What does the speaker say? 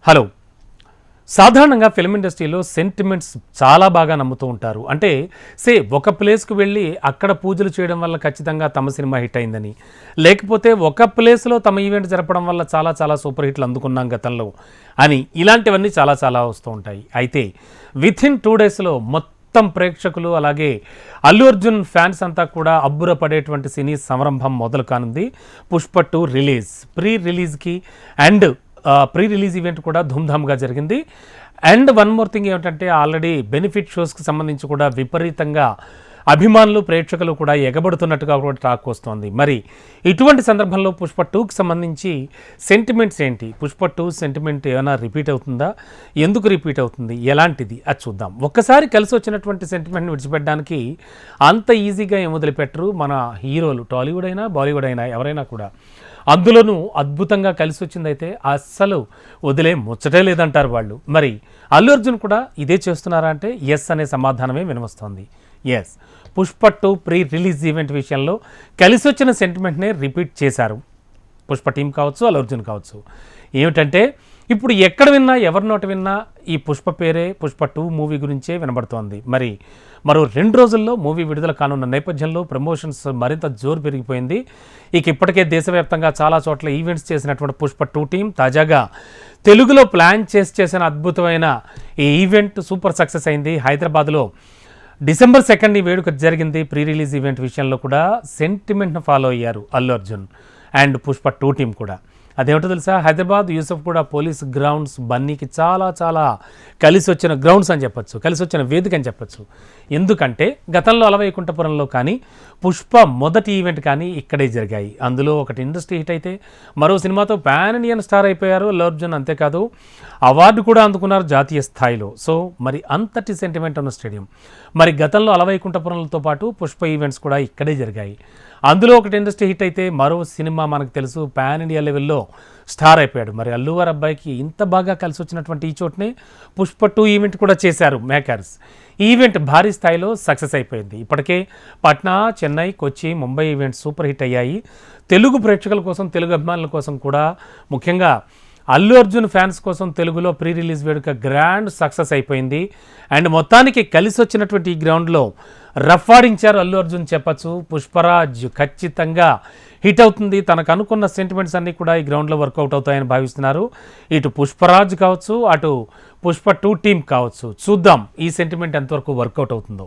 Hello. సాధారణంగా film ఇండస్ట్రీలో sentiments చాలా బాగా నమ్ముతూ ఉంటారు. అంటే ఒక ప్లేస్కి వెళ్ళి అక్కడ పూజలు చేయడం వల్ల ఖచ్చితంగా తమ సినిమా హిట్ అయిందని, లేకపోతే ఒక ప్లేస్లో తమ ఈవెంట్ జరపడం వల్ల చాలా చాలా సూపర్ హిట్లు అందుకున్నాం గతంలో అని, ఇలాంటివన్నీ చాలా చాలా వస్తూ ఉంటాయి. అయితే వితిన్ 2 డేస్లో మొత్తం ప్రేక్షకులు అలాగే అల్లు అర్జున్ ఫ్యాన్స్ అంతా కూడా అబ్బురపడేటువంటి సినీ సంరంభం మొదలు కానుంది. పుష్ప 2 రిలీజ్, ప్రీ రిలీజ్కి అండ్ ప్రీ రిలీజ్ ఈవెంట్ కూడా ధూమ్ధామ్గా జరిగింది. అండ్ వన్ మోర్ థింగ్ ఏమిటంటే, ఆల్రెడీ బెనిఫిట్ షోస్కి సంబంధించి కూడా విపరీతంగా అభిమానులు ప్రేక్షకులు కూడా ఎగబడుతున్నట్టుగా కూడా టాక్ వస్తోంది. మరి ఇటువంటి సందర్భంలో పుష్ప 2కి సంబంధించి సెంటిమెంట్స్ ఏంటి? పుష్ప 2 సెంటిమెంట్ ఏమైనా రిపీట్ అవుతుందా? ఎందుకు రిపీట్ అవుతుంది? ఎలాంటిది? అది చూద్దాం. ఒక్కసారి కలిసి వచ్చినటువంటి సెంటిమెంట్ని విడిచిపెట్టడానికి అంత ఈజీగా ఏం వదిలిపెట్టరు మన హీరోలు, టాలీవుడ్ అయినా బాలీవుడ్ అయినా ఎవరైనా కూడా. అందులోనూ అద్భుతంగా కలిసి వచ్చిందైతే అస్సలు వదిలే ముచ్చటే లేదంటారు వాళ్ళు. మరి అల్లు అర్జున్ కూడా ఇదే చేస్తున్నారా అంటే ఎస్ అనే సమాధానమే వినవస్తోంది. Yes, Pushpa 2 pre release event విషయంలో కలిసి వచ్చిన సెంటిమెంట్నే రిపీట్ చేశారు. పుష్ప టీం కావచ్చు, అల్లు అర్జున్ కావచ్చు. ఏమిటంటే, ఇప్పుడు ఎక్కడ విన్నా ఎవరి నోట విన్నా ఈ పుష్ప పేరే, పుష్ప 2 మూవీ గురించే వినబడుతోంది. మరి మరో 2 రోజుల్లో మూవీ విడుదల కానున్న నేపథ్యంలో ప్రమోషన్స్ మరింత జోరు పెరిగిపోయింది. ఇప్పటికే దేశవ్యాప్తంగా చాలా చోట్ల ఈవెంట్స్ చేసినటువంటి పుష్ప 2 టీం తాజాగా తెలుగులో ప్లాన్ చేసిన అద్భుతమైన ఈ ఈవెంట్ సూపర్ సక్సెస్ అయింది. హైదరాబాద్లో December 2 ఈ వేడుక జరిగింది. ప్రీ రిలీజ్ ఈవెంట్ విషయంలో కూడా సెంటిమెంట్ను ఫాలో అయ్యారు అల్లు అర్జున్ అండ్ పుష్ప 2 టీం కూడా. అదేమిటో తెలుసా, హైదరాబాద్ యూసఫ్ కూడా పోలీస్ గ్రౌండ్స్ బన్నీకి చాలా చాలా కలిసి వచ్చిన గ్రౌండ్స్ అని చెప్పచ్చు, కలిసి వచ్చిన వేదిక అని చెప్పచ్చు. ఎందుకంటే గతంలో అలవైకుంఠపురంలో కానీ పుష్ప మొదటి ఈవెంట్ కానీ ఇక్కడే జరిగాయి. అందులో ఒకటి ఇండస్ట్రీ హిట్ అయితే మరో సినిమాతో పాన్ ఇండియన్ స్టార్ అయిపోయారు అల్లు అర్జున్. అంతేకాదు అవార్డు కూడా అందుకున్నారు జాతీయ స్థాయిలో. సో మరి అంతటి సెంటిమెంట్ ఉన్న స్టేడియం. మరి గతంలో అలవైకుంఠపురంతో పాటు పుష్ప ఈవెంట్స్ కూడా ఇక్కడే జరిగాయి. అందులో ఒకటి ఇండస్ట్రీ హిట్ అయితే మరో సినిమా మనకు తెలుసు పాన్ ఇండియా లెవెల్లో స్టార్ అయిపోయాడు. మరి అల్లు గారి అబ్బాయికి ఇంత బాగా కలిసి వచ్చినటువంటి ఈ చోటనే పుష్ప 2 ఈవెంట్ కూడా చేశారు మేకర్స్. ఈవెంట్ భారీ స్థాయిలో సక్సెస్ అయిపోయింది. ఇప్పటికే పట్నా, చెన్నై, కొచ్చి, ముంబై ఈవెంట్స్ సూపర్ హిట్ అయ్యాయి. తెలుగు ప్రేక్షకుల కోసం, తెలుగు అభిమానుల కోసం కూడా, ముఖ్యంగా అల్లు అర్జున్ ఫ్యాన్స్ కోసం తెలుగులో ప్రీ రిలీజ్ వేడుక గ్రాండ్ సక్సెస్ అయిపోయింది. అండ్ మొత్తానికి కలిసి వచ్చినటువంటి ఈ గ్రౌండ్లో రఫ్ ఆడించారు అల్లు అర్జున్ చెప్పచ్చు. పుష్పరాజ్ ఖచ్చితంగా హిట్ అవుతుంది. తనకు అనుకున్న సెంటిమెంట్స్ అన్నీ కూడా ఈ గ్రౌండ్లో వర్కౌట్ అవుతాయని భావిస్తున్నారు. ఇటు పుష్పరాజ్ కావచ్చు, అటు పుష్ప 2 టీం కావచ్చు. చూద్దాం ఈ సెంటిమెంట్ ఎంతవరకు వర్కౌట్ అవుతుందో.